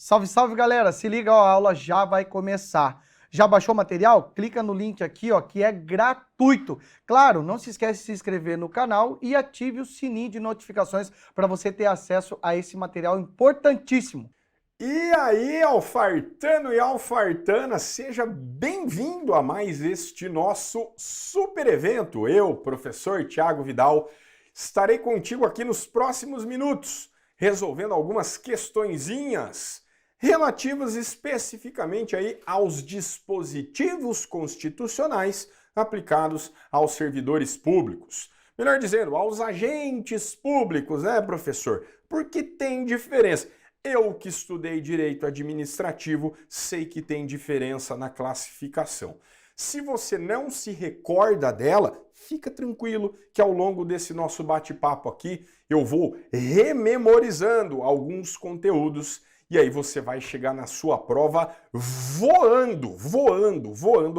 Salve, salve, galera! Se liga, ó, a aula já vai começar. Já baixou o material? Clica no link aqui, ó, que é gratuito. Claro, não se esquece de se inscrever no canal e ative o sininho de notificações para você ter acesso a esse material importantíssimo. E aí, alfartano e alfartana, seja bem-vindo a mais este nosso super evento. Eu, professor Tiago Vidal, estarei contigo aqui nos próximos minutos, resolvendo algumas questõezinhas relativas especificamente aí aos dispositivos constitucionais aplicados aos servidores públicos. Melhor dizendo, aos agentes públicos, né, professor? Porque tem diferença. Eu que estudei direito administrativo sei que tem diferença na classificação. Se você não se recorda dela, fica tranquilo que ao longo desse nosso bate-papo aqui eu vou rememorizando alguns conteúdos e aí você vai chegar na sua prova voando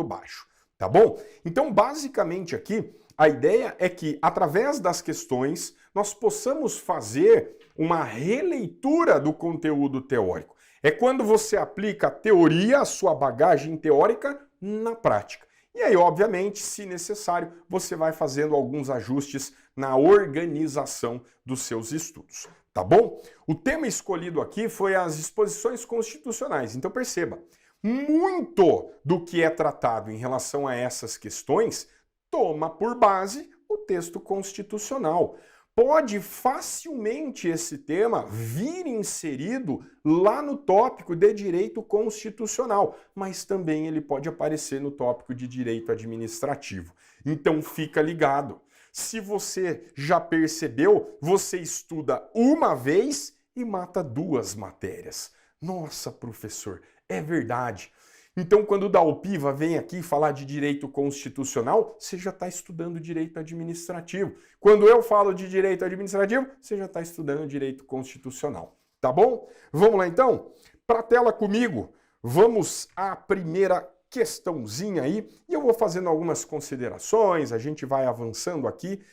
baixo, tá bom? Então, basicamente aqui, a ideia é que através das questões nós possamos fazer uma releitura do conteúdo teórico. É quando você aplica a teoria, a sua bagagem teórica, na prática. E aí, obviamente, se necessário, você vai fazendo alguns ajustes na organização dos seus estudos, tá bom? O tema escolhido aqui foi as disposições constitucionais. Então perceba, muito do que é tratado em relação a essas questões toma por base o texto constitucional. Pode facilmente esse tema vir inserido lá no tópico de direito constitucional, mas também ele pode aparecer no tópico de direito administrativo. Então fica ligado. Se você já percebeu, você estuda uma vez e mata duas matérias. Nossa, professor, é verdade. Então, quando o Dalpiva vem aqui falar de direito constitucional, você já está estudando direito administrativo. Quando eu falo de direito administrativo, você já está estudando direito constitucional. Tá bom? Vamos lá então? Para a tela comigo, vamos à primeira questãozinha aí e eu vou fazendo algumas considerações, a gente vai avançando aqui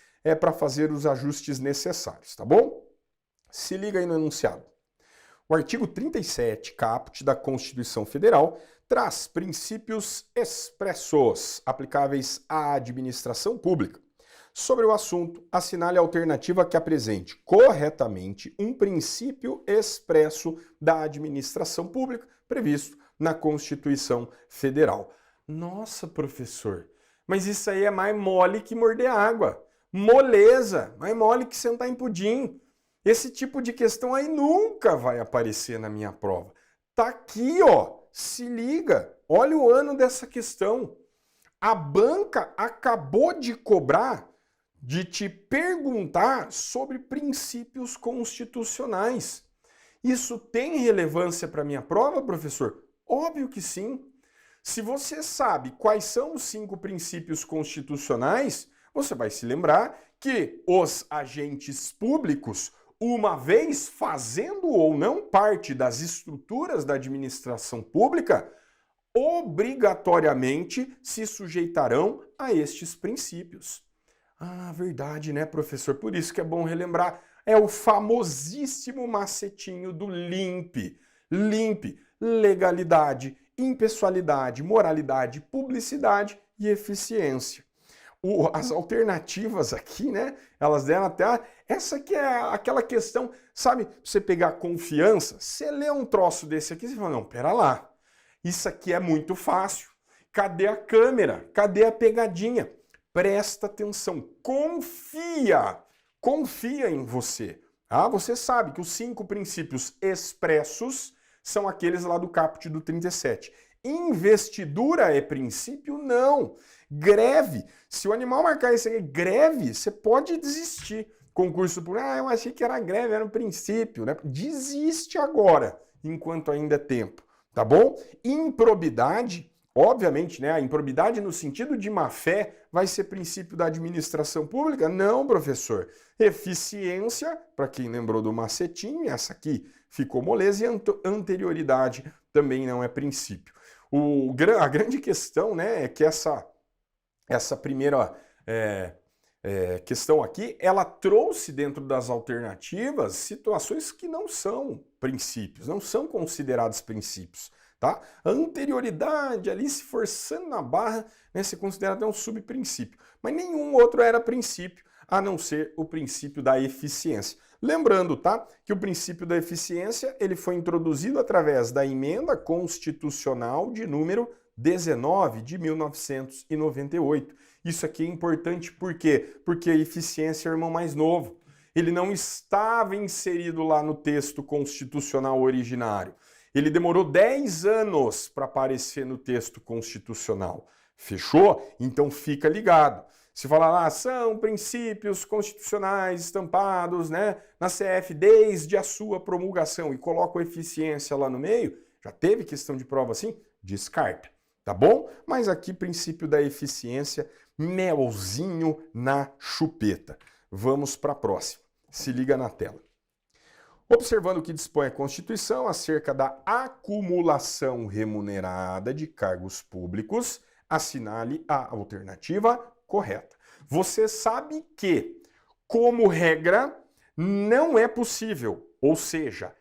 para fazer os ajustes necessários, tá bom? Se liga aí no enunciado. O artigo 37, caput da Constituição Federal, traz princípios expressos aplicáveis à administração pública. Sobre o assunto, assinale a alternativa que apresente corretamente um princípio expresso da administração pública previsto na Constituição Federal. Nossa, professor, mas isso aí é mais mole que morder água. Moleza, mais mole que sentar em pudim. Esse tipo de questão aí nunca vai aparecer na minha prova. Tá aqui, ó. Se liga. Olha o ano dessa questão. A banca acabou de cobrar, de te perguntar sobre princípios constitucionais. Isso tem relevância para minha prova, professor? Óbvio que sim. Se você sabe quais são os 5 princípios constitucionais, você vai se lembrar que os agentes públicos, uma vez fazendo ou não parte das estruturas da administração pública, obrigatoriamente se sujeitarão a estes princípios. Ah, verdade, né, professor? Por isso que é bom relembrar. É o famosíssimo macetinho do LIMP. LIMP, legalidade, impessoalidade, moralidade, publicidade e eficiência. As alternativas aqui, né? Elas deram até... Essa aqui é aquela questão, sabe? Você pegar confiança, você lê um troço desse aqui, você fala, não, pera lá. Isso aqui é muito fácil. Cadê a câmera? Cadê a pegadinha? Presta atenção. Confia. Confia em você. Ah, você sabe que os 5 princípios expressos são aqueles lá do caput do 37. Investidura é princípio? Não. Greve. Se o animal marcar isso aí, greve, você pode desistir. Concurso público, eu achei que era greve, era um princípio, né? Desiste agora, enquanto ainda é tempo, tá bom? Improbidade, obviamente, né? A improbidade no sentido de má-fé vai ser princípio da administração pública? Não, professor. Eficiência, para quem lembrou do macetinho, essa aqui ficou moleza, e anterioridade também não é princípio. A grande questão, né, é que essa primeira questão aqui, ela trouxe dentro das alternativas situações que não são princípios, não são considerados princípios. Tá? A anterioridade ali se forçando na barra, né, se considera até um subprincípio. Mas nenhum outro era princípio, a não ser o princípio da eficiência. Lembrando, tá, que o princípio da eficiência ele foi introduzido através da emenda constitucional de número 19 de 1998. Isso aqui é importante por quê? Porque a eficiência é o irmão mais novo. Ele não estava inserido lá no texto constitucional originário. Ele demorou 10 anos para aparecer no texto constitucional. Fechou? Então fica ligado. Se falar lá, são princípios constitucionais estampados, né, na CF desde a sua promulgação e coloca a eficiência lá no meio, já teve questão de prova assim? Descarta, tá bom? Mas aqui, princípio da eficiência, melzinho na chupeta. Vamos para a próxima. Se liga na tela. Observando o que dispõe a Constituição acerca da acumulação remunerada de cargos públicos, assinale a alternativa correta. Você sabe que, como regra, não é possível, ou seja,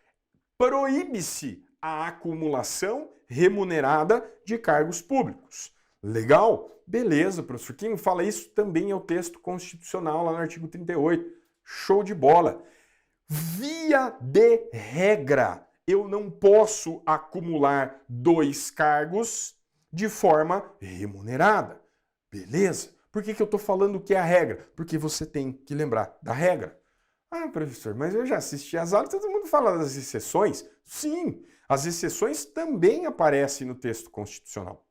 proíbe-se a acumulação remunerada de cargos públicos. Legal? Beleza, professor. Quem fala isso também é o texto constitucional lá no artigo 38. Show de bola. Via de regra, eu não posso acumular 2 cargos de forma remunerada. Beleza? Por que eu estou falando que é a regra? Porque você tem que lembrar da regra. Ah, professor, mas eu já assisti às aulas, todo mundo fala das exceções. Sim, as exceções também aparecem no texto constitucional.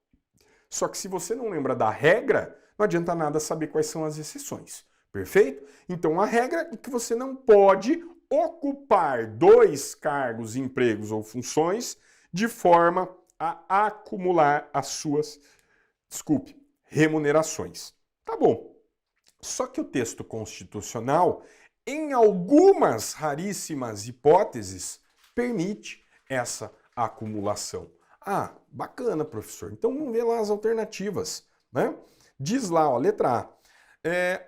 Só que se você não lembra da regra, não adianta nada saber quais são as exceções. Perfeito? Então a regra é que você não pode ocupar 2 cargos, empregos ou funções de forma a acumular as suas, remunerações. Tá bom. Só que o texto constitucional, em algumas raríssimas hipóteses, permite essa acumulação. Ah, bacana, professor. Então vamos ver lá as alternativas, né? Diz lá, ó, letra A.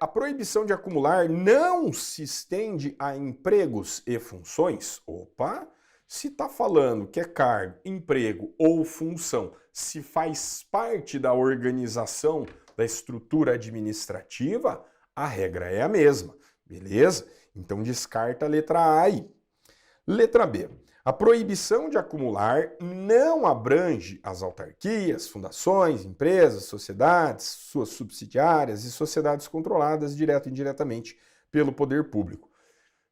A proibição de acumular não se estende a empregos e funções? Opa! Se está falando que é cargo, emprego ou função, se faz parte da organização da estrutura administrativa, a regra é a mesma, beleza? Então descarta a letra A aí. Letra B. A proibição de acumular não abrange as autarquias, fundações, empresas, sociedades, suas subsidiárias e sociedades controladas direto e indiretamente pelo poder público.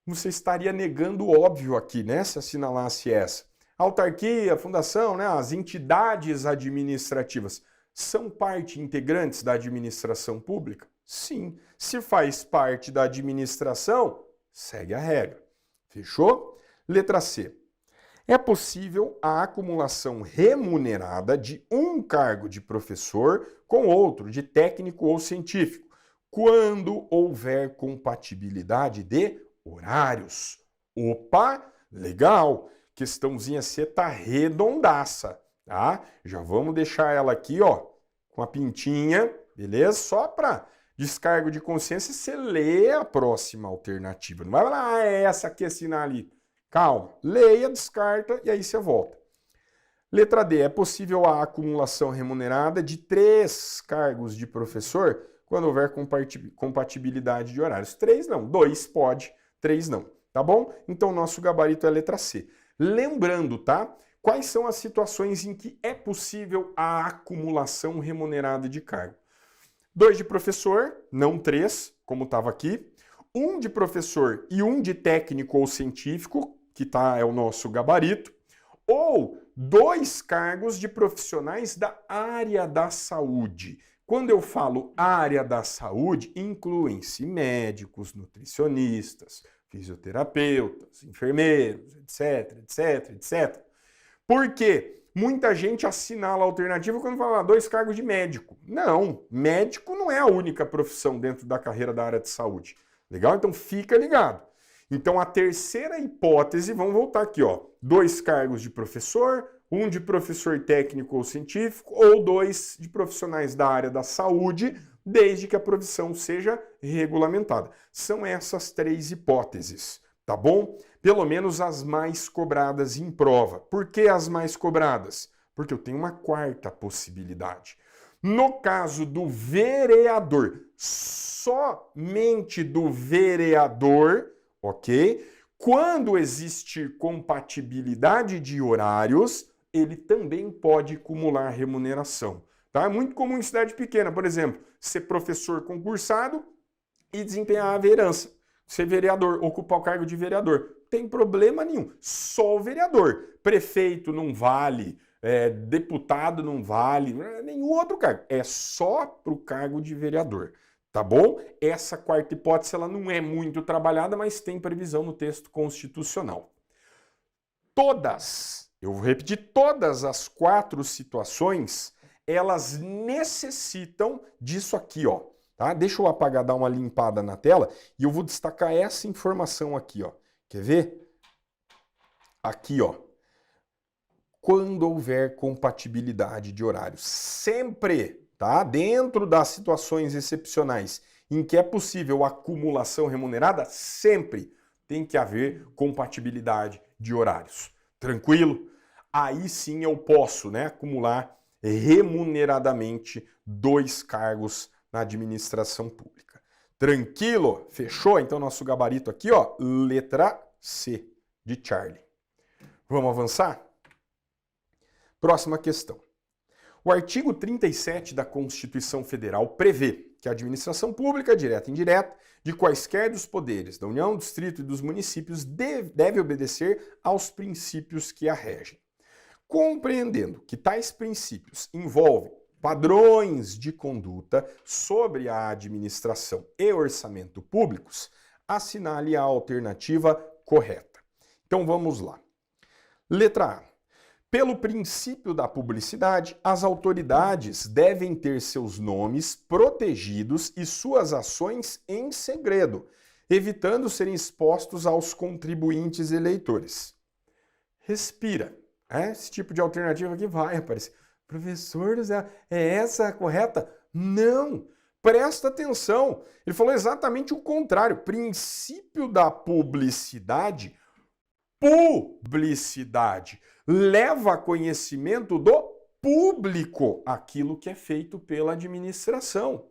Você estaria negando o óbvio aqui, né, se assinalasse essa. A autarquia, a fundação, né, as entidades administrativas são parte integrantes da administração pública? Sim. Se faz parte da administração, segue a regra. Fechou? Letra C. É possível a acumulação remunerada de um cargo de professor com outro de técnico ou científico, quando houver compatibilidade de horários. Opa, legal! Questãozinha C tá redondaça, tá? Já vamos deixar ela aqui, ó, com a pintinha, beleza? Só para descargo de consciência, você lê a próxima alternativa. Não vai lá, é essa aqui, assinar ali. Calma, leia, descarta e aí você volta. Letra D. É possível a acumulação remunerada de 3 cargos de professor quando houver compatibilidade de horários. 3 não, 2 pode, 3 não. Tá bom? Então nosso gabarito é a letra C. Lembrando, tá? Quais são as situações em que é possível a acumulação remunerada de cargo? 2 de professor, não 3, como estava aqui. 1 de professor e 1 de técnico ou científico, que é o nosso gabarito, ou 2 cargos de profissionais da área da saúde. Quando eu falo área da saúde, incluem-se médicos, nutricionistas, fisioterapeutas, enfermeiros, etc, etc, etc. Por quê? Muita gente assinala a alternativa quando fala 2 cargos de médico. Não, médico não é a única profissão dentro da carreira da área de saúde. Legal? Então fica ligado. Então a terceira hipótese, vamos voltar aqui, ó. 2 cargos de professor, 1 de professor técnico ou científico, ou 2 de profissionais da área da saúde, desde que a profissão seja regulamentada. São essas 3 hipóteses, tá bom? Pelo menos as mais cobradas em prova. Por que as mais cobradas? Porque eu tenho uma 4ª possibilidade. No caso do vereador, somente do vereador, ok? Quando existir compatibilidade de horários, ele também pode acumular remuneração. Tá? É muito comum em cidade pequena, por exemplo, ser professor concursado e desempenhar a vereança. Ser vereador, ocupar o cargo de vereador. Tem problema nenhum, só o vereador. Prefeito não vale, deputado não vale, nenhum outro cargo. É só para o cargo de vereador. Tá bom? Essa 4ª hipótese ela não é muito trabalhada, mas tem previsão no texto constitucional. Todas, eu vou repetir, todas as 4 situações, elas necessitam disso aqui, ó. Tá? Deixa eu apagar, dar uma limpada na tela e eu vou destacar essa informação aqui, ó. Quer ver? Aqui, ó. Quando houver compatibilidade de horários, sempre, tá? Dentro das situações excepcionais em que é possível acumulação remunerada, sempre tem que haver compatibilidade de horários. Tranquilo? Aí sim eu posso, né, acumular remuneradamente 2 cargos na administração pública. Tranquilo? Fechou? Então nosso gabarito aqui, ó, letra C de Charlie. Vamos avançar? Próxima questão. O artigo 37 da Constituição Federal prevê que a administração pública, direta e indireta, de quaisquer dos poderes da União, do Distrito e dos municípios deve obedecer aos princípios que a regem. Compreendendo que tais princípios envolvem padrões de conduta sobre a administração e orçamento públicos, assinale a alternativa correta. Então vamos lá. Letra A. Pelo princípio da publicidade, as autoridades devem ter seus nomes protegidos e suas ações em segredo, evitando serem expostos aos contribuintes eleitores. Respira. Esse tipo de alternativa aqui vai aparecer. Professor, é essa a correta? Não! Presta atenção. Ele falou exatamente o contrário. Princípio da publicidade, leva a conhecimento do público aquilo que é feito pela administração.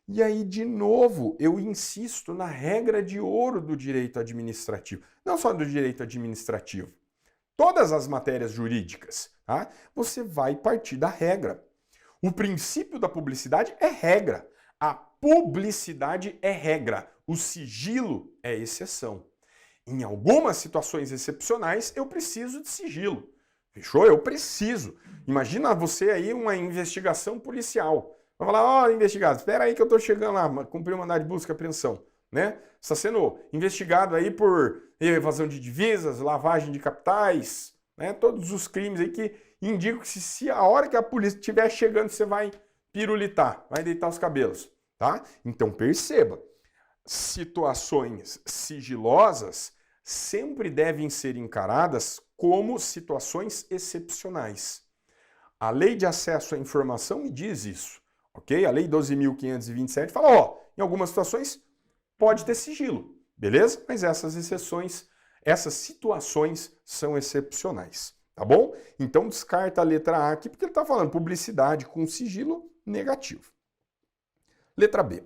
E aí, de novo, eu insisto na regra de ouro do direito administrativo. Não só do direito administrativo. Todas as matérias jurídicas, tá? Você vai partir da regra. O princípio da publicidade é regra. A publicidade é regra. O sigilo é exceção. Em algumas situações excepcionais, eu preciso de sigilo. Fechou? Eu preciso. Imagina você aí uma investigação policial. Vai falar, ó, investigado, espera aí que eu tô chegando lá, cumprir o mandado de busca e apreensão, né? Está sendo investigado aí por evasão de divisas, lavagem de capitais, né? Todos os crimes aí que indicam que se a hora que a polícia estiver chegando, você vai pirulitar, vai deitar os cabelos, tá? Então perceba, situações sigilosas sempre devem ser encaradas como situações excepcionais. A Lei de Acesso à Informação me diz isso, ok? A Lei 12.527 fala, ó, em algumas situações pode ter sigilo, beleza? Mas essas exceções, essas situações são excepcionais, tá bom? Então descarta a letra A aqui, porque ele está falando publicidade com sigilo negativo. Letra B.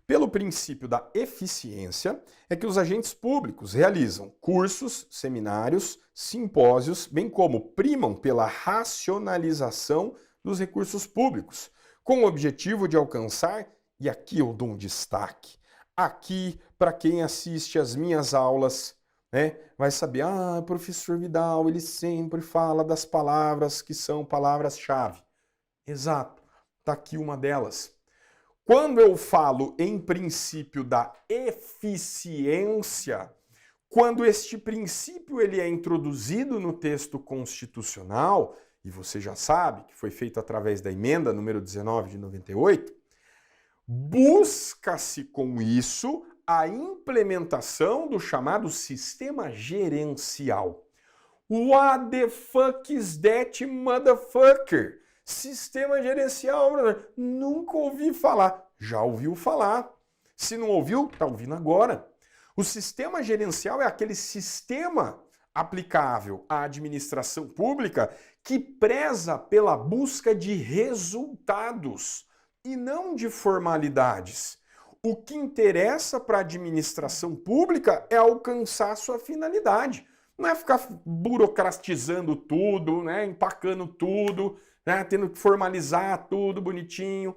Pelo princípio da eficiência, é que os agentes públicos realizam cursos, seminários, simpósios, bem como primam pela racionalização dos recursos públicos, com o objetivo de alcançar, e aqui eu dou um destaque, aqui, para quem assiste às minhas aulas, né, vai saber, professor Vidal, ele sempre fala das palavras que são palavras-chave. Exato, está aqui uma delas. Quando eu falo em princípio da eficiência, quando este princípio ele é introduzido no texto constitucional, e você já sabe que foi feito através da emenda número 19 de 98, busca-se com isso a implementação do chamado sistema gerencial. What the fuck is that, motherfucker? Sistema gerencial, brother. Nunca ouvi falar. Já ouviu falar. Se não ouviu, está ouvindo agora. O sistema gerencial é aquele sistema aplicável à administração pública que preza pela busca de resultados e não de formalidades. O que interessa para a administração pública é alcançar sua finalidade. Não é ficar burocratizando tudo, né, empacando tudo, né, tendo que formalizar tudo bonitinho.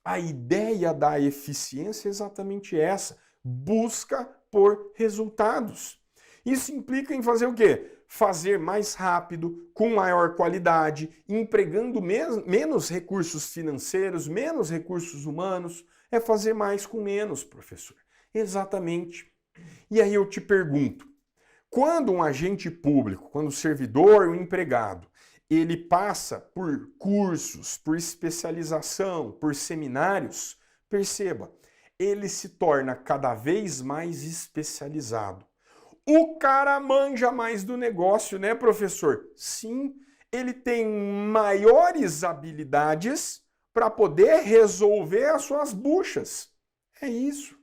A ideia da eficiência é exatamente essa. Busca por resultados. Isso implica em fazer o quê? Fazer mais rápido, com maior qualidade, empregando menos recursos financeiros, menos recursos humanos. É fazer mais com menos, professor. Exatamente. E aí eu te pergunto, quando um agente público, quando o servidor, o empregado, ele passa por cursos, por especialização, por seminários, perceba, ele se torna cada vez mais especializado. O cara manja mais do negócio, né, professor? Sim, ele tem maiores habilidades para poder resolver as suas buchas. É isso.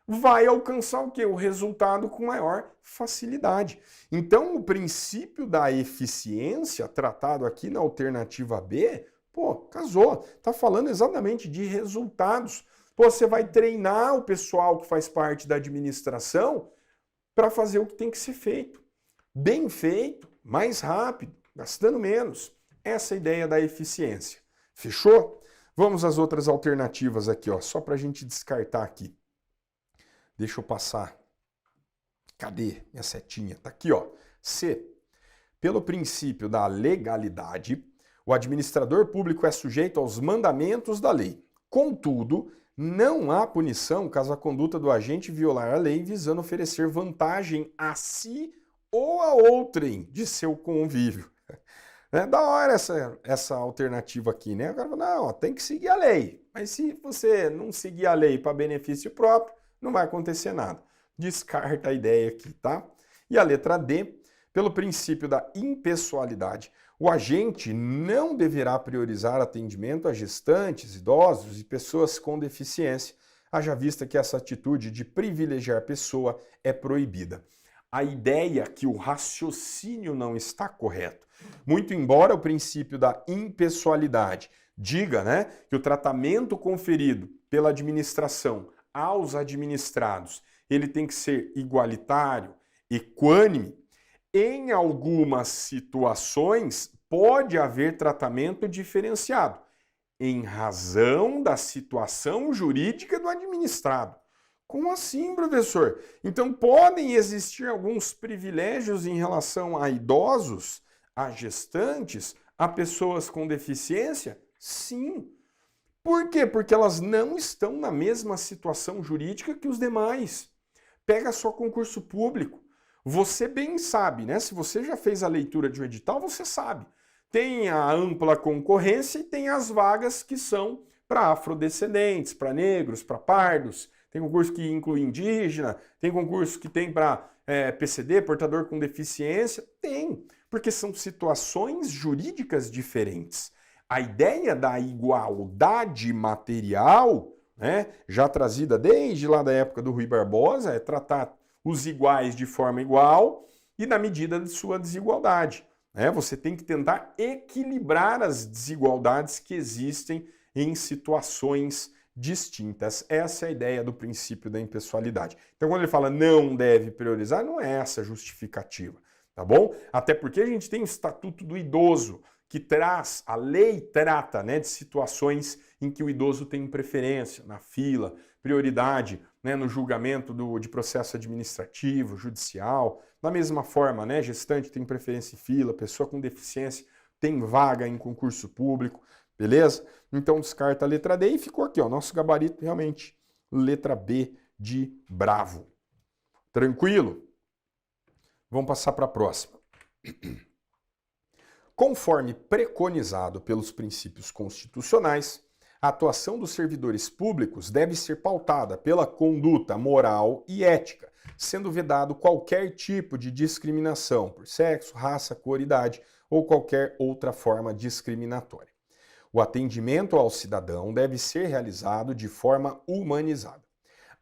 Vai alcançar o quê? O resultado com maior facilidade. Então, o princípio da eficiência, tratado aqui na alternativa B, pô, casou. Tá falando exatamente de resultados. Pô, você vai treinar o pessoal que faz parte da administração para fazer o que tem que ser feito. Bem feito, mais rápido, gastando menos. Essa é a ideia da eficiência. Fechou? Vamos às outras alternativas aqui, ó, só para a gente descartar aqui. Deixa eu passar. Cadê minha setinha? Tá aqui, ó. C. Pelo princípio da legalidade, o administrador público é sujeito aos mandamentos da lei. Contudo, não há punição caso a conduta do agente violar a lei visando oferecer vantagem a si ou a outrem de seu convívio. É da hora essa alternativa aqui, né? Agora, não, ó, tem que seguir a lei. Mas se você não seguir a lei para benefício próprio, não vai acontecer nada. Descarta a ideia aqui, tá? E a letra D, pelo princípio da impessoalidade, o agente não deverá priorizar atendimento a gestantes, idosos e pessoas com deficiência, haja vista que essa atitude de privilegiar pessoa é proibida. A ideia é que o raciocínio não está correto. Muito embora o princípio da impessoalidade diga, né, que o tratamento conferido pela administração aos administrados, ele tem que ser igualitário, equânime, em algumas situações pode haver tratamento diferenciado, em razão da situação jurídica do administrado. Como assim, professor? Então podem existir alguns privilégios em relação a idosos, a gestantes, a pessoas com deficiência? Sim. Por quê? Porque elas não estão na mesma situação jurídica que os demais. Pega só concurso público. Você bem sabe, né? Se você já fez a leitura de um edital, você sabe. Tem a ampla concorrência e tem as vagas que são para afrodescendentes, para negros, para pardos. Tem concurso que inclui indígena, tem concurso que tem para PCD, portador com deficiência. Tem, porque são situações jurídicas diferentes. A ideia da igualdade material, né, já trazida desde lá da época do Rui Barbosa, é tratar os iguais de forma igual e na medida de sua desigualdade. Né? Você tem que tentar equilibrar as desigualdades que existem em situações distintas. Essa é a ideia do princípio da impessoalidade. Então, quando ele fala não deve priorizar, não é essa a justificativa, tá bom? Até porque a gente tem o Estatuto do Idoso, que traz, a lei trata, né, de situações em que o idoso tem preferência na fila, prioridade, né, no julgamento de processo administrativo, judicial. Da mesma forma, né, gestante tem preferência em fila, pessoa com deficiência tem vaga em concurso público, beleza? Então descarta a letra D e ficou aqui, ó, nosso gabarito realmente, letra B de bravo. Tranquilo? Vamos passar para a próxima. Conforme preconizado pelos princípios constitucionais, a atuação dos servidores públicos deve ser pautada pela conduta moral e ética, sendo vedado qualquer tipo de discriminação por sexo, raça, cor, idade ou qualquer outra forma discriminatória. O atendimento ao cidadão deve ser realizado de forma humanizada.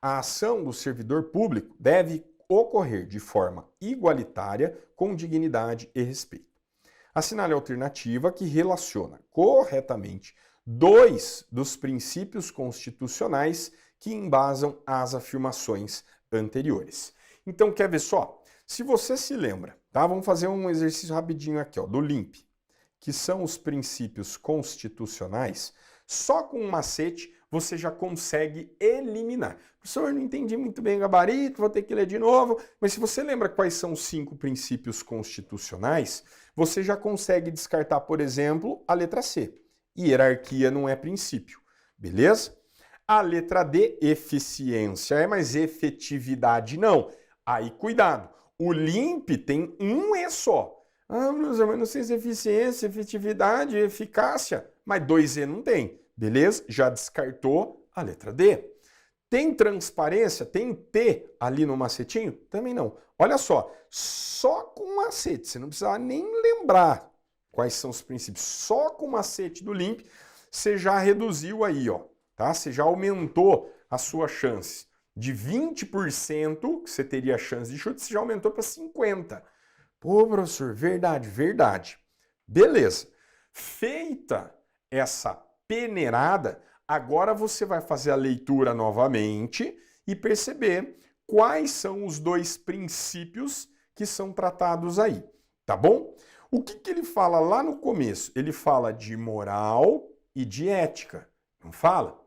A ação do servidor público deve ocorrer de forma igualitária, com dignidade e respeito. Assinale a alternativa que relaciona corretamente dois dos princípios constitucionais que embasam as afirmações anteriores. Então, quer ver só? Se você se lembra, tá? Vamos fazer um exercício rapidinho aqui, ó, do LIMP, que são os princípios constitucionais. Só com um macete você já consegue eliminar. Professor, não entendi muito bem o gabarito, vou ter que ler de novo. Mas se você lembra quais são os 5 princípios constitucionais, você já consegue descartar, por exemplo, a letra C. Hierarquia não é princípio, beleza? A letra D, eficiência, mas efetividade não. Aí, cuidado, o LIMP tem um E só. Ah, professor, mas não sei se é eficiência, efetividade, eficácia, mas 2 E não tem, beleza? Já descartou a letra D. Tem transparência? Tem T ali no macetinho? Também não. Olha só com macete, você não precisa nem lembrar quais são os princípios. Só com o macete do LIMP, você já reduziu aí, ó, tá? Você já aumentou a sua chance. De 20% que você teria chance de chute, você já aumentou para 50%. Pô, professor, verdade, verdade. Beleza. Feita essa peneirada, agora você vai fazer a leitura novamente e perceber quais são os 2 princípios que são tratados aí, tá bom? O que ele fala lá no começo? Ele fala de moral e de ética, não fala?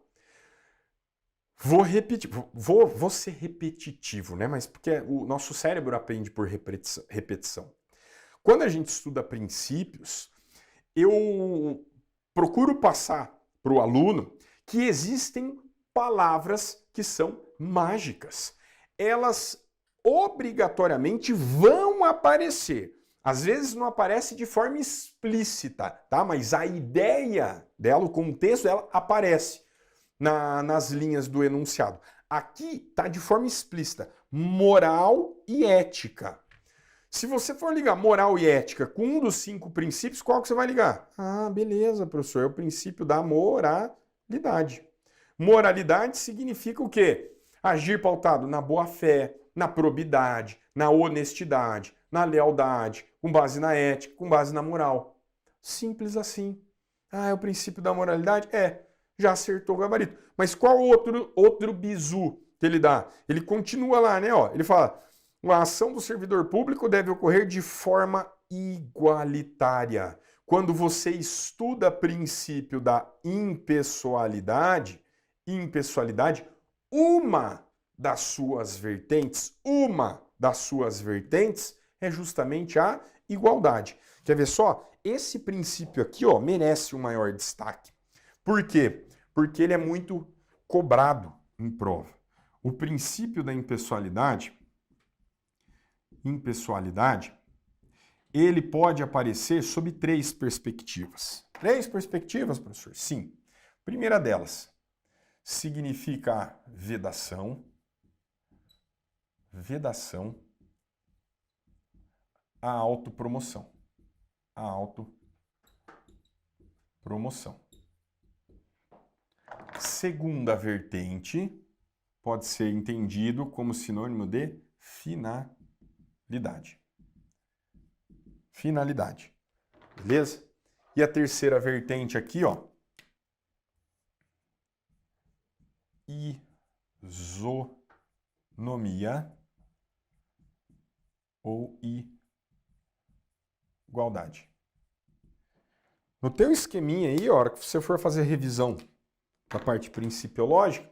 Vou repetir, vou ser repetitivo, né? Mas porque o nosso cérebro aprende por repetição. Quando a gente estuda princípios, eu procuro passar para o aluno que existem palavras que são mágicas. Elas obrigatoriamente vão aparecer. Às vezes não aparece de forma explícita, tá? Mas a ideia dela, o contexto dela aparece nas linhas do enunciado. Aqui está de forma explícita, moral e ética. Se você for ligar moral e ética com um dos 5 princípios, qual que você vai ligar? Ah, beleza, professor, é o princípio da moralidade. Moralidade significa o quê? Agir pautado na boa-fé, na probidade, na honestidade, na lealdade, com base na ética, com base na moral. Simples assim. Ah, é o princípio da moralidade? É. Já acertou o gabarito. Mas qual outro bizu que ele dá? Ele continua lá, né? Ó, ele fala, a ação do servidor público deve ocorrer de forma igualitária. Quando você estuda o princípio da impessoalidade, uma das suas vertentes é justamente a igualdade. Quer ver só? Esse princípio aqui, ó, merece um maior destaque. Por quê? Porque ele é muito cobrado em prova. O princípio da impessoalidade, ele pode aparecer sob 3 perspectivas. 3 perspectivas, professor? Sim. Primeira delas, significa vedação, a autopromoção. Segunda vertente pode ser entendido como sinônimo de finalidade. Beleza? E a terceira vertente aqui, ó, isonomia ou igualdade. No teu esqueminha aí, a hora que você for fazer revisão da parte principiológica,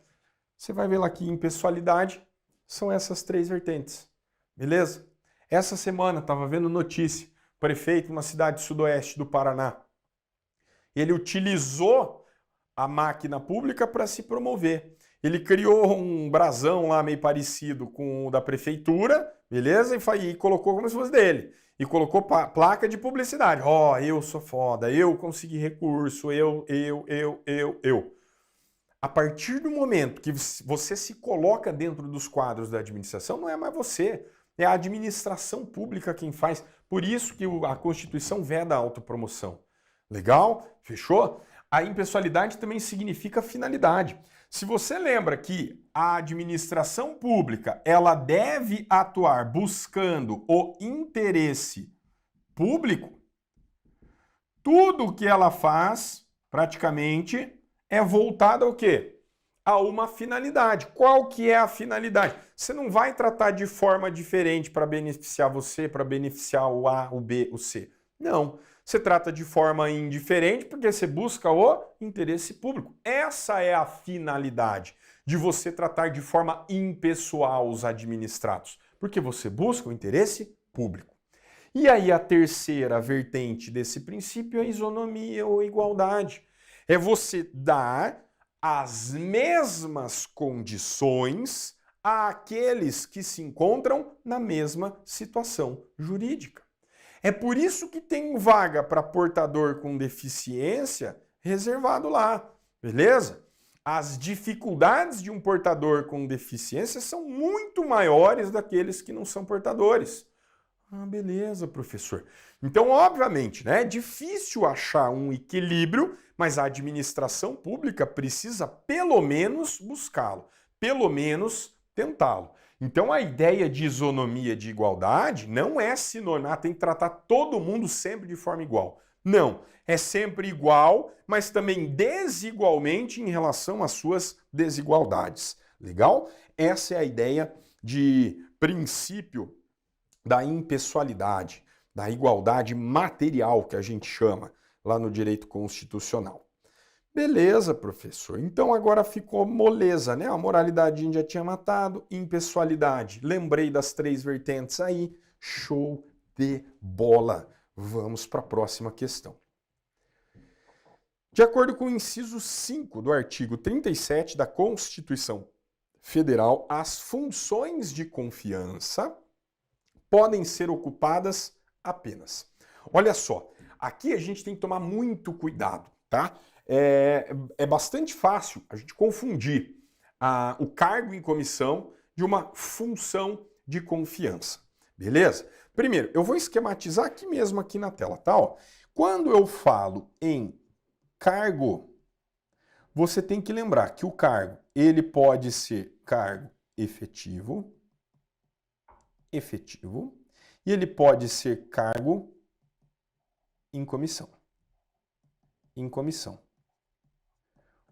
você vai ver lá que impessoalidade são essas 3 vertentes. Beleza? Essa semana estava vendo notícia, prefeito de uma cidade sudoeste do Paraná. Ele utilizou a máquina pública para se promover. Ele criou um brasão lá meio parecido com o da prefeitura, beleza? E colocou como se fosse dele. E colocou placa de publicidade. Ó, eu sou foda, eu consegui recurso, eu. A partir do momento que você se coloca dentro dos quadros da administração, não é mais você, é a administração pública quem faz. Por isso que a Constituição veda a autopromoção. Legal? Fechou? a impessoalidade também significa finalidade. Se você lembra que a administração pública, ela deve atuar buscando o interesse público, tudo que ela faz, praticamente, é voltado ao quê? A uma finalidade. Qual que é a finalidade? Você não vai tratar de forma diferente para beneficiar você, para beneficiar o A, o B, o C. Não. Você trata de forma indiferente porque você busca o interesse público. Essa é a finalidade de você tratar de forma impessoal os administrados, porque você busca o interesse público. E aí a terceira vertente desse princípio é a isonomia ou igualdade. É você dar as mesmas condições àqueles que se encontram na mesma situação jurídica. É por isso que tem vaga para portador com deficiência reservado lá, beleza? As dificuldades de um portador com deficiência são muito maiores daqueles que não são portadores. Ah, beleza, professor. Então, obviamente, né, é difícil achar um equilíbrio, mas a administração pública precisa pelo menos buscá-lo, pelo menos tentá-lo. Então, a ideia de isonomia, de igualdade, não é sinônimo, tem que tratar todo mundo sempre de forma igual. Não, é sempre igual, mas também desigualmente em relação às suas desigualdades. Legal? Essa é a ideia de princípio da impessoalidade, da igualdade material que a gente chama lá no direito constitucional. Beleza, professor. Então agora ficou moleza, né? A moralidade a gente já tinha matado, impessoalidade. Lembrei das 3 vertentes aí. Show de bola. Vamos para a próxima questão. De acordo com o inciso 5 do artigo 37 da Constituição Federal, as funções de confiança podem ser ocupadas apenas. Olha só, aqui a gente tem que tomar muito cuidado, tá? É bastante fácil a gente confundir o cargo em comissão de uma função de confiança, beleza? Primeiro, eu vou esquematizar aqui mesmo aqui na tela, tá? Ó, quando eu falo em cargo, você tem que lembrar que o cargo, ele pode ser cargo efetivo, e ele pode ser cargo em comissão.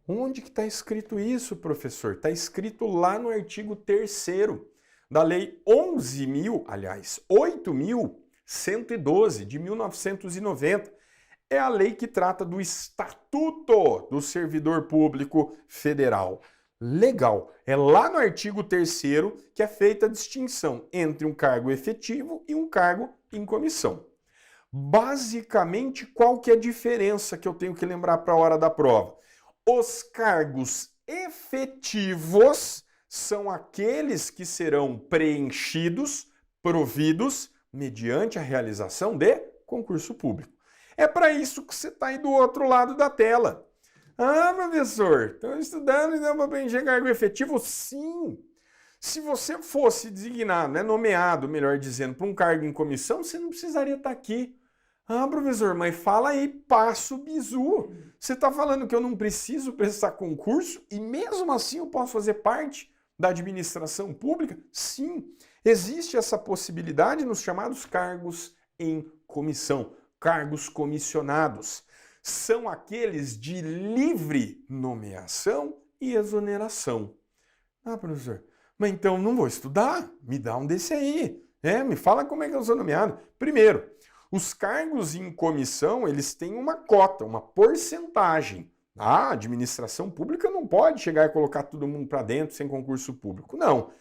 Onde que está escrito isso, professor? Está escrito lá no artigo 3º da Lei 8.112 de 1990. É a lei que trata do Estatuto do Servidor Público Federal. Legal. É lá no artigo 3º que é feita a distinção entre um cargo efetivo e um cargo em comissão. Basicamente, qual que é a diferença que eu tenho que lembrar para a hora da prova? Os cargos efetivos são aqueles que serão preenchidos, providos, mediante a realização de concurso público. É para isso que você está aí do outro lado da tela. Ah, professor, estão estudando e não para preencher cargo efetivo? Sim! Se você fosse designado, né, nomeado, melhor dizendo, para um cargo em comissão, você não precisaria estar aqui. Ah, professor, mas fala aí, passo bizu. Você está falando que eu não preciso prestar concurso e mesmo assim eu posso fazer parte da administração pública? Sim, existe essa possibilidade nos chamados cargos em comissão, cargos comissionados. São aqueles de livre nomeação e exoneração. Ah, professor, mas então não vou estudar? Me dá um desse aí. Me fala como é que eu sou nomeado. Primeiro, os cargos em comissão, eles têm uma cota, uma porcentagem. A administração pública não pode chegar e colocar todo mundo para dentro sem concurso público. Não.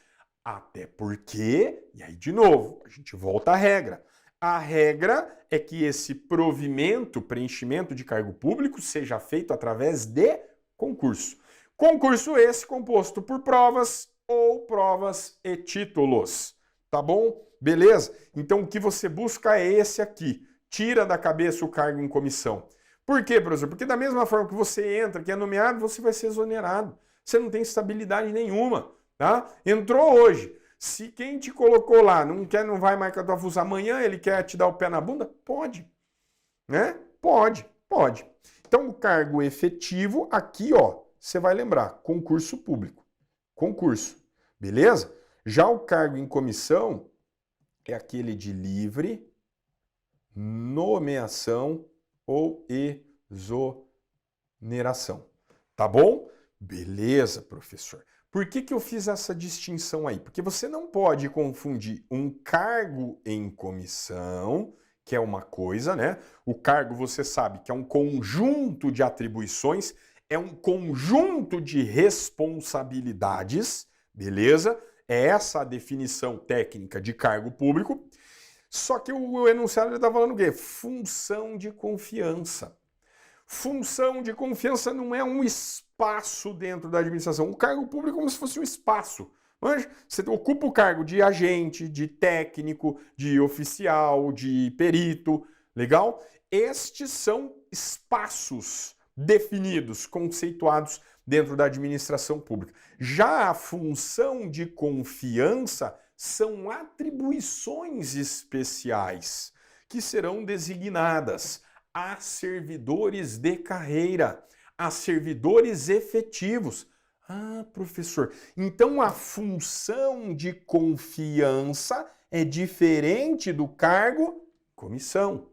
Até porque, e aí de novo, a gente volta à regra. A regra é que esse provimento, preenchimento de cargo público seja feito através de concurso. Concurso esse composto por provas ou provas e títulos. Tá bom? Beleza? Então o que você busca é esse aqui. Tira da cabeça o cargo em comissão. Por quê, professor? Porque da mesma forma que você entra, que é nomeado, você vai ser exonerado. Você não tem estabilidade nenhuma, tá? Entrou hoje. Se quem te colocou lá não vai mais com a tua função, amanhã ele quer te dar o pé na bunda? Pode. Né? Pode. Então, o cargo efetivo, aqui, ó, você vai lembrar, concurso público. Concurso, beleza? Já o cargo em comissão é aquele de livre nomeação ou exoneração. Tá bom? Beleza, professor. Por que eu fiz essa distinção aí? Porque você não pode confundir um cargo em comissão, que é uma coisa, né? O cargo, você sabe que é um conjunto de atribuições, é um conjunto de responsabilidades, beleza? É essa a definição técnica de cargo público. Só que o enunciado está falando o quê? Função de confiança. Função de confiança não é um espaço dentro da administração. O cargo público é como se fosse um espaço. Mas você ocupa o cargo de agente, de técnico, de oficial, de perito, legal? Estes são espaços definidos, conceituados dentro da administração pública. Já a função de confiança são atribuições especiais que serão designadas a servidores de carreira, a servidores efetivos. Ah, professor, então a função de confiança é diferente do cargo comissão.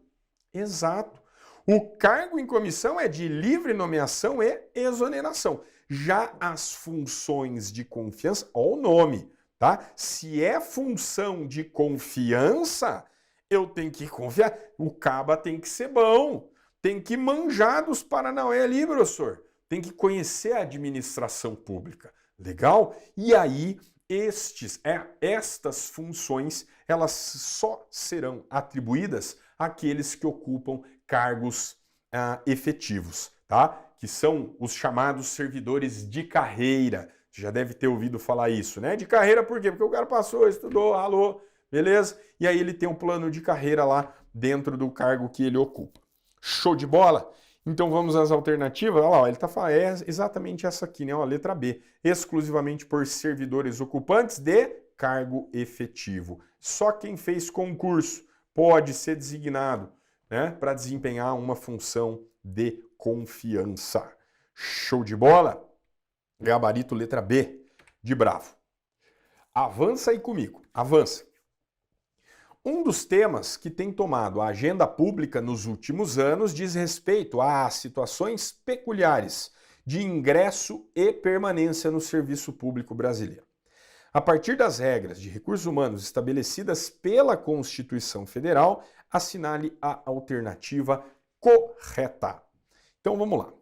Exato. O cargo em comissão é de livre nomeação e exoneração. Já as funções de confiança, ó o nome, tá? Se é função de confiança, eu tenho que confiar. O caba tem que ser bom, tem que manjar dos paranauê ali, professor. Tem que conhecer a administração pública. Legal? E aí, estas funções, elas só serão atribuídas àqueles que ocupam cargos efetivos, tá? Que são os chamados servidores de carreira. Você já deve ter ouvido falar isso, né? De carreira por quê? Porque o cara passou, estudou, ralou, beleza? E aí ele tem um plano de carreira lá dentro do cargo que ele ocupa. Show de bola? Então vamos às alternativas. Olha lá, ele está falando, é exatamente essa aqui, né? Ó, letra B. Exclusivamente por servidores ocupantes de cargo efetivo. Só quem fez concurso pode ser designado, né, para desempenhar uma função de confiança. Show de bola? Gabarito letra B, de bravo. Avança aí comigo, avança. Um dos temas que tem tomado a agenda pública nos últimos anos diz respeito a situações peculiares de ingresso e permanência no serviço público brasileiro. A partir das regras de recursos humanos estabelecidas pela Constituição Federal, assinale a alternativa correta. Então vamos lá.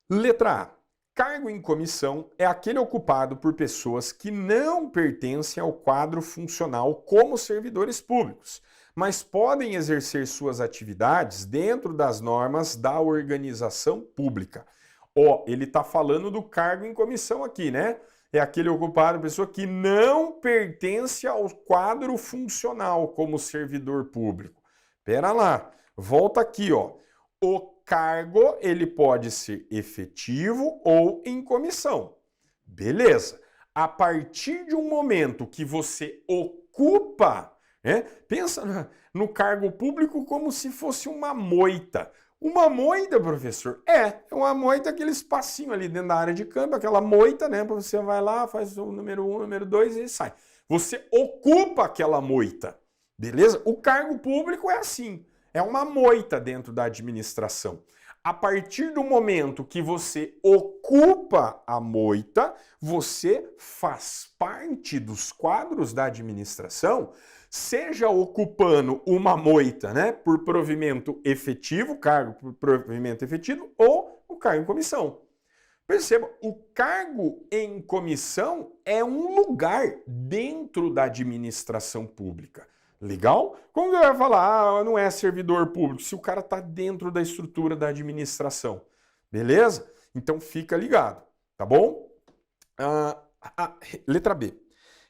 Letra A. Cargo em comissão é aquele ocupado por pessoas que não pertencem ao quadro funcional como servidores públicos, mas podem exercer suas atividades dentro das normas da organização pública. Ó, ele está falando do cargo em comissão aqui, né? É aquele ocupado, pessoa que não pertence ao quadro funcional como servidor público. Pera lá, volta aqui, ó. O cargo, ele pode ser efetivo ou em comissão. Beleza. A partir de um momento que você ocupa, né? Pensa no cargo público como se fosse uma moita. Uma moita, professor? É uma moita, aquele espacinho ali dentro da área de campo, aquela moita, né? Você vai lá, faz o número 1, número 2 e sai. Você ocupa aquela moita, beleza? O cargo público é assim, é uma moita dentro da administração. A partir do momento que você ocupa a moita, você faz parte dos quadros da administração, seja ocupando uma moita, né, por provimento efetivo, cargo por provimento efetivo, ou o cargo em comissão. Perceba, o cargo em comissão é um lugar dentro da administração pública. Legal? Como você vai falar, não é servidor público, se o cara está dentro da estrutura da administração? Beleza? Então fica ligado, tá bom? Letra B.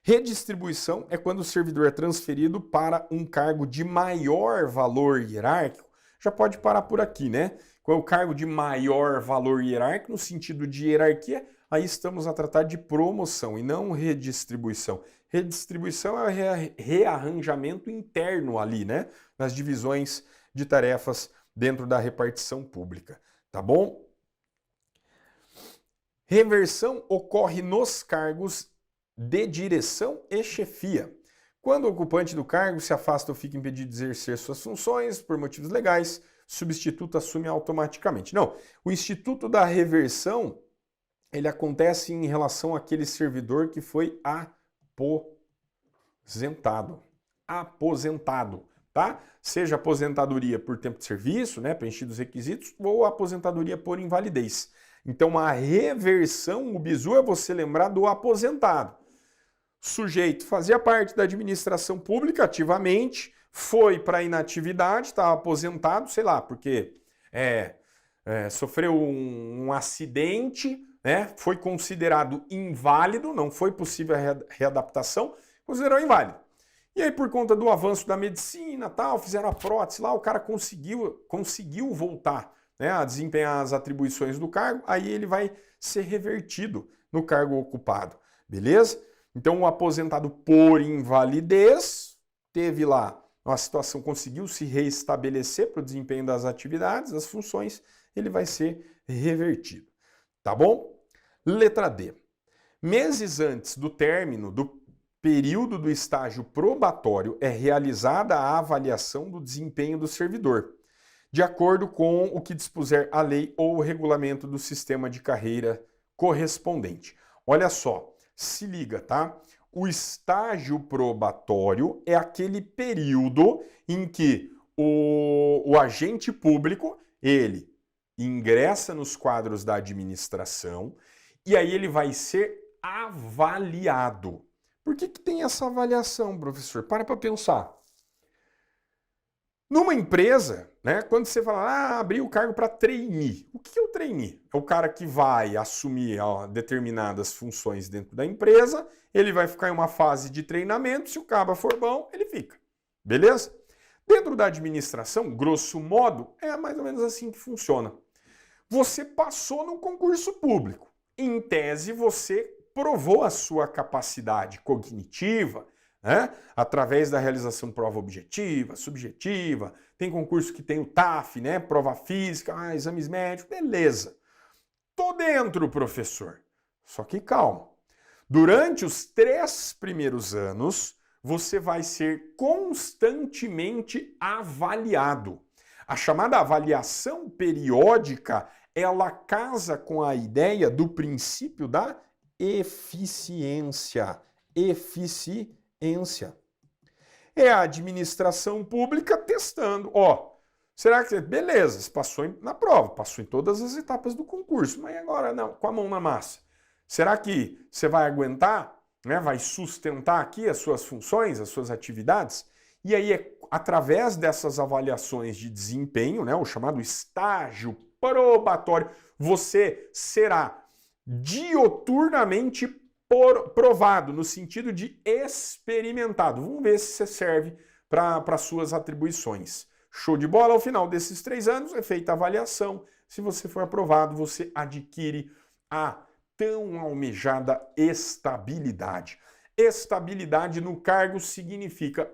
Redistribuição é quando o servidor é transferido para um cargo de maior valor hierárquico. Já pode parar por aqui, né? Qual é o cargo de maior valor hierárquico? No sentido de hierarquia, aí estamos a tratar de promoção e não redistribuição. Redistribuição é rearranjamento interno ali, né? Nas divisões de tarefas dentro da repartição pública. tá bom? Reversão ocorre nos cargos de direção e chefia. Quando o ocupante do cargo se afasta ou fica impedido de exercer suas funções por motivos legais, o substituto assume automaticamente. Não, o instituto da reversão, ele acontece em relação àquele servidor que foi aposentado. Aposentado, tá? Seja aposentadoria por tempo de serviço, né, preenchidos os requisitos, ou aposentadoria por invalidez. Então, a reversão, o bizu é você lembrar do aposentado. Sujeito fazia parte da administração pública ativamente, foi para a inatividade, estava aposentado, sei lá, porque sofreu um acidente, né, foi considerado inválido, não foi possível a readaptação, considerou inválido. E aí, por conta do avanço da medicina, tal, fizeram a prótese lá, o cara conseguiu voltar, né, a desempenhar as atribuições do cargo, aí ele vai ser revertido no cargo ocupado, beleza? Então, o aposentado por invalidez teve lá uma situação, conseguiu se reestabelecer para o desempenho das atividades, das funções, ele vai ser revertido, tá bom? Letra D. Meses antes do término do período do estágio probatório é realizada a avaliação do desempenho do servidor, de acordo com o que dispuser a lei ou o regulamento do sistema de carreira correspondente. Olha só, se liga, tá? O estágio probatório é aquele período em que o agente público, ele ingressa nos quadros da administração e aí ele vai ser avaliado. Por que tem essa avaliação, professor? Para pensar. Numa empresa, né, quando você fala, abrir o cargo para trainee. O que é o trainee? É o cara que vai assumir determinadas funções dentro da empresa, ele vai ficar em uma fase de treinamento, se o cabo for bom, ele fica. Beleza? Dentro da administração, grosso modo, é mais ou menos assim que funciona. Você passou num concurso público. Em tese, você provou a sua capacidade cognitiva, né? Através da realização de prova objetiva, subjetiva, tem concurso que tem o TAF, né? Prova física, exames médicos, beleza. Tô dentro, professor. Só que calma. Durante os 3 primeiros anos, você vai ser constantemente avaliado. A chamada avaliação periódica, ela casa com a ideia do princípio da eficiência. Eficiência. É a administração pública testando. Será que... Beleza, você passou na prova, passou em todas as etapas do concurso, mas agora não, com a mão na massa. Será que você vai aguentar, né, vai sustentar aqui as suas funções, as suas atividades? E aí, através dessas avaliações de desempenho, né, o chamado estágio probatório, você será dioturnamente provado, no sentido de experimentado. Vamos ver se você serve para suas atribuições. Show de bola? Ao final desses 3 anos é feita a avaliação. Se você for aprovado, você adquire a tão almejada estabilidade. Estabilidade no cargo significa,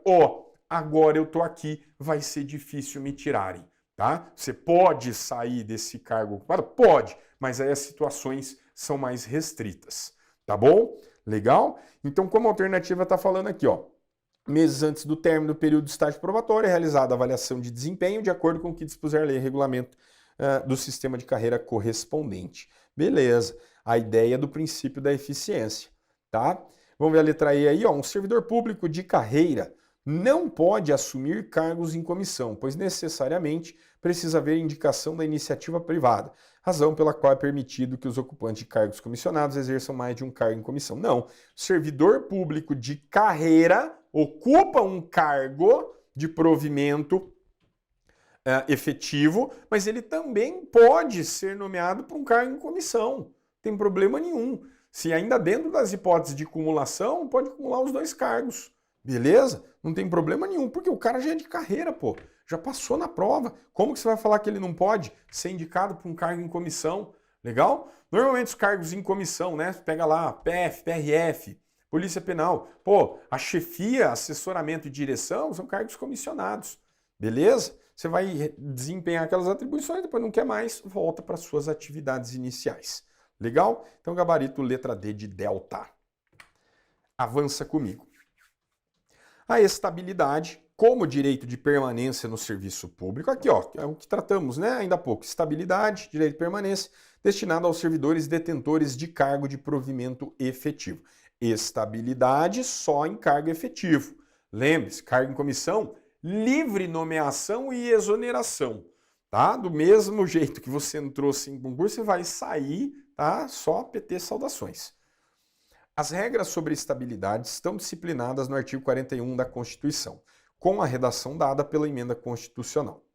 agora eu tô aqui, vai ser difícil me tirarem, tá? Você pode sair desse cargo ocupado? Pode, mas aí as situações são mais restritas. Tá bom? Legal? Então, como alternativa está falando aqui, meses antes do término do período de estágio probatório é realizada a avaliação de desempenho de acordo com o que dispuser a lei e regulamento do sistema de carreira correspondente. Beleza. A ideia do princípio da eficiência, tá? Vamos ver a letra E aí, um servidor público de carreira não pode assumir cargos em comissão, pois necessariamente precisa haver indicação da iniciativa privada, razão pela qual é permitido que os ocupantes de cargos comissionados exerçam mais de um cargo em comissão. Não, o servidor público de carreira ocupa um cargo de provimento efetivo, mas ele também pode ser nomeado para um cargo em comissão, não tem problema nenhum. Se ainda dentro das hipóteses de cumulação, pode acumular os 2 cargos. Beleza? Não tem problema nenhum, porque o cara já é de carreira, já passou na prova. Como que você vai falar que ele não pode ser indicado para um cargo em comissão? Legal? Normalmente os cargos em comissão, né? Pega lá, PF, PRF, Polícia Penal. A chefia, assessoramento e direção são cargos comissionados. Beleza? você vai desempenhar aquelas atribuições, depois não quer mais, volta para suas atividades iniciais. Legal? Então, gabarito letra D de delta. Avança comigo. A estabilidade, como direito de permanência no serviço público, aqui ó, é o que tratamos, né, ainda há pouco. Estabilidade, direito de permanência, destinado aos servidores detentores de cargo de provimento efetivo. Estabilidade só em cargo efetivo. Lembre-se, cargo em comissão, livre nomeação e exoneração. Tá? Do mesmo jeito que você entrou sem concurso, você vai sair, tá? Só PT saudações. As regras sobre estabilidade estão disciplinadas no artigo 41 da Constituição, com a redação dada pela emenda constitucional.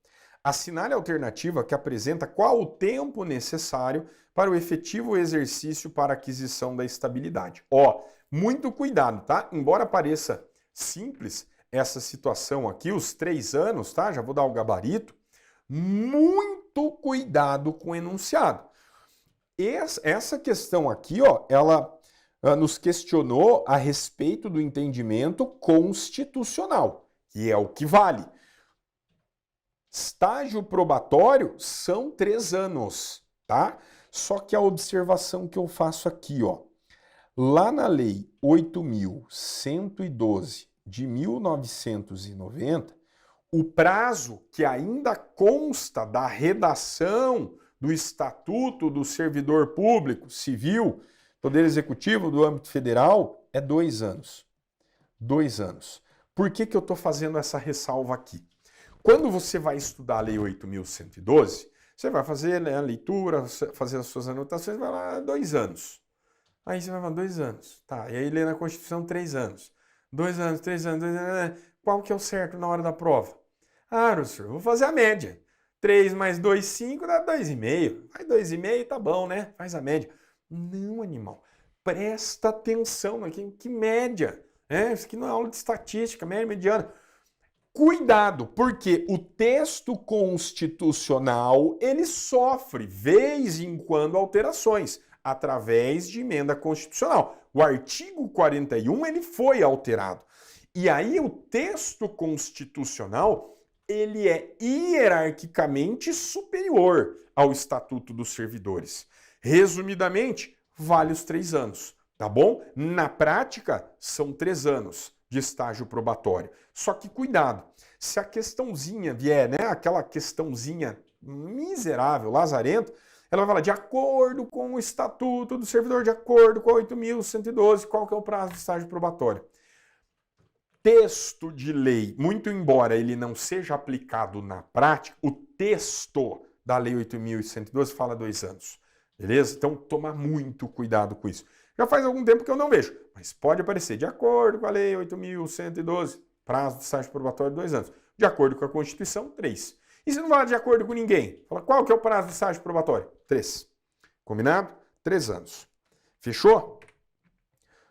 Assinale a alternativa que apresenta qual o tempo necessário para o efetivo exercício para aquisição da estabilidade. Ó, muito cuidado, tá? Embora pareça simples essa situação aqui, os 3 anos, tá? Já vou dar o gabarito. Muito cuidado com o enunciado. Essa questão aqui, ó, ela nos questionou a respeito do entendimento constitucional, que é o que vale. Estágio probatório são 3 anos, tá? Só que a observação que eu faço aqui, ó, lá na Lei 8.112 de 1990, o prazo que ainda consta da redação do Estatuto do Servidor Público Civil, Poder Executivo do âmbito federal, é 2 anos. 2 anos. Por que eu estou fazendo essa ressalva aqui? Quando você vai estudar a Lei 8.112, você vai fazer, né, a leitura, fazer as suas anotações, vai lá 2 anos. Aí você vai falar 2 anos. Tá, e aí lê na Constituição 3 anos. 2 anos, 3 anos, 2 anos. Qual que é o certo na hora da prova? Ah, professor, vou fazer a média. 3 mais 2, 5 dá 2,5. Vai 2,5, tá bom, né? Faz a média. Não, animal. Presta atenção aqui. Que média? Isso aqui não é aula de estatística, média mediana. Cuidado, porque o texto constitucional, ele sofre, vez em quando, alterações, através de emenda constitucional. O artigo 41, ele foi alterado. E aí o texto constitucional, ele é hierarquicamente superior ao Estatuto dos Servidores. Resumidamente, vale os 3 anos, tá bom? Na prática, são 3 anos de estágio probatório. Só que cuidado, se a questãozinha vier, né, aquela questãozinha miserável, lazarento, ela vai falar, de acordo com o Estatuto do Servidor, de acordo com 8.112, qual que é o prazo de estágio probatório? Texto de lei, muito embora ele não seja aplicado na prática, o texto da Lei 8.112 fala 2 anos, beleza? Então, toma muito cuidado com isso. Já faz algum tempo que eu não vejo, mas pode aparecer, de acordo com a Lei 8.112, prazo de estágio probatório 2 anos. De acordo com a Constituição, 3. E se não vai de acordo com ninguém? Fala, qual que é o prazo de estágio probatório? 3. Combinado? 3 anos. Fechou?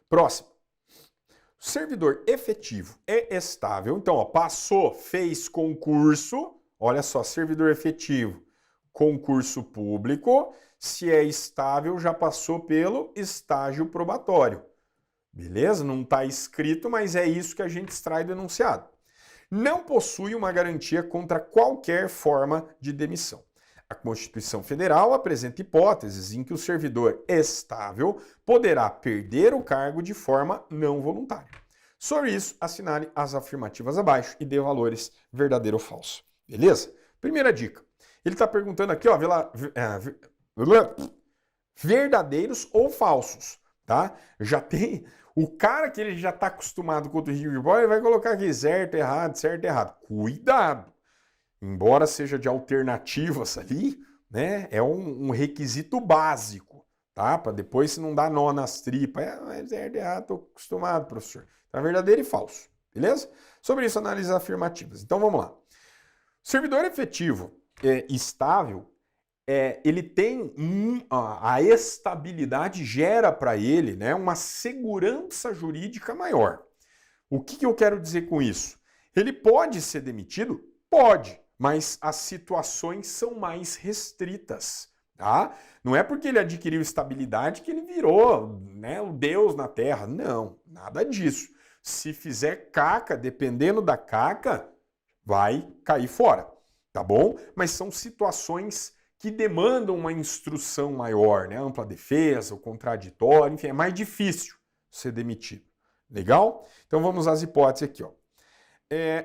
Próximo. Servidor efetivo é estável. Então, ó, passou, fez concurso. Olha só, servidor efetivo, concurso público. Se é estável, já passou pelo estágio probatório. Beleza? Não está escrito, mas é isso que a gente extrai do enunciado. Não possui uma garantia contra qualquer forma de demissão. A Constituição Federal apresenta hipóteses em que o servidor estável poderá perder o cargo de forma não voluntária. Sobre isso, assinale as afirmativas abaixo e dê valores verdadeiro ou falso. Beleza? Primeira dica. Ele está perguntando aqui, ó, verdadeiros ou falsos, tá? Já tem... O cara que ele já está acostumado com o Rio Boy vai colocar aqui certo, errado. Cuidado! Embora seja de alternativas ali, né? É um requisito básico, tá? Para depois se não dar nó nas tripas. Certo, errado, estou acostumado, professor. Então, verdadeiro e falso, beleza? Sobre isso, análise afirmativas. Então, vamos lá. Servidor efetivo estável, ele tem a estabilidade gera para ele, né, uma segurança jurídica maior. O que eu quero dizer com isso? Ele pode ser demitido? Pode, mas as situações são mais restritas. Tá? Não é porque ele adquiriu estabilidade que ele virou, né, o Deus na Terra. Não, nada disso. Se fizer caca, dependendo da caca, vai cair fora. tá bom? Mas são situações que demandam uma instrução maior, né? Ampla defesa, o contraditório, enfim, é mais difícil ser demitido. Legal? Então vamos às hipóteses aqui, ó.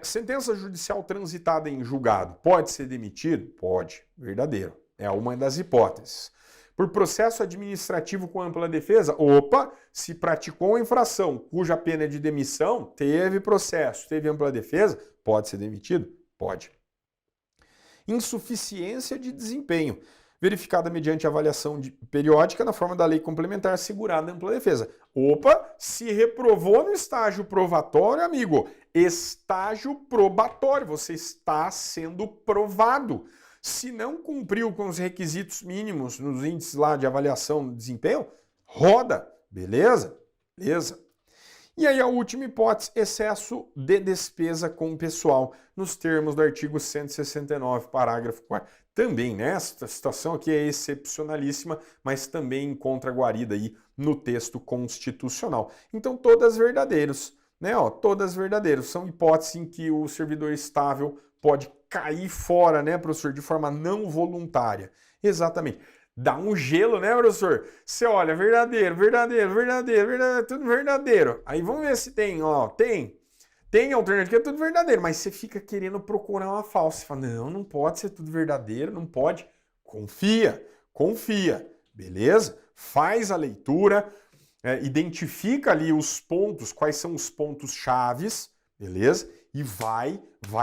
Sentença judicial transitada em julgado, pode ser demitido? Pode, verdadeiro. É uma das hipóteses. Por processo administrativo com ampla defesa, opa, se praticou a infração cuja pena é de demissão, teve processo, teve ampla defesa, pode ser demitido? Pode. Insuficiência de desempenho, verificada mediante avaliação periódica na forma da lei complementar assegurada ampla defesa. Opa, se reprovou no estágio probatório, amigo, estágio probatório, você está sendo provado. Se não cumpriu com os requisitos mínimos nos índices lá de avaliação de desempenho, roda, beleza? Beleza. E aí a última hipótese, excesso de despesa com o pessoal, nos termos do artigo 169, parágrafo 4º. Também, né, esta situação aqui é excepcionalíssima, mas também encontra guarida aí no texto constitucional. Então todas verdadeiras, né, ó, todas verdadeiras. São hipóteses em que o servidor estável pode cair fora, né, professor, de forma não voluntária. Exatamente. Dá um gelo, né, professor? Você olha, verdadeiro, tudo verdadeiro. Aí vamos ver se tem, ó, tem alternativa, é tudo verdadeiro, mas você fica querendo procurar uma falsa. Você fala, não pode ser tudo verdadeiro, não pode. Confia, beleza? Faz a leitura, identifica ali os pontos, quais são os pontos chaves, beleza? E vai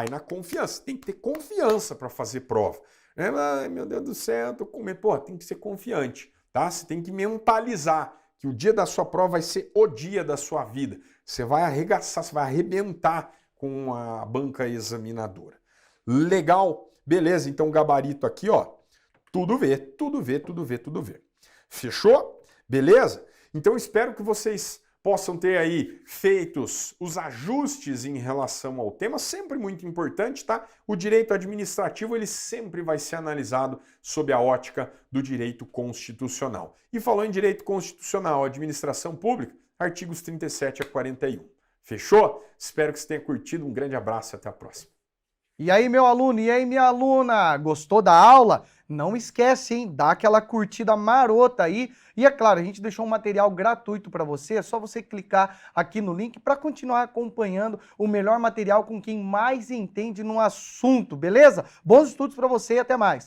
na confiança. Tem que ter confiança para fazer prova. Ai, meu Deus do céu, tô com medo. Pô, tem que ser confiante, tá? Você tem que mentalizar que o dia da sua prova vai ser o dia da sua vida. Você vai arregaçar, você vai arrebentar com a banca examinadora. Legal? Beleza, então o gabarito aqui, ó, tudo vê. Fechou? Beleza? Então espero que vocês possam ter aí feitos os ajustes em relação ao tema, sempre muito importante, tá? O direito administrativo, ele sempre vai ser analisado sob a ótica do direito constitucional. E falou em direito constitucional, administração pública, artigos 37 a 41. Fechou? Espero que você tenha curtido, um grande abraço e até a próxima. E aí, meu aluno, e aí, minha aluna, gostou da aula? Não esquece, hein? Dá aquela curtida marota aí. E é claro, a gente deixou um material gratuito para você, é só você clicar aqui no link para continuar acompanhando o melhor material com quem mais entende no assunto, beleza? Bons estudos para você e até mais.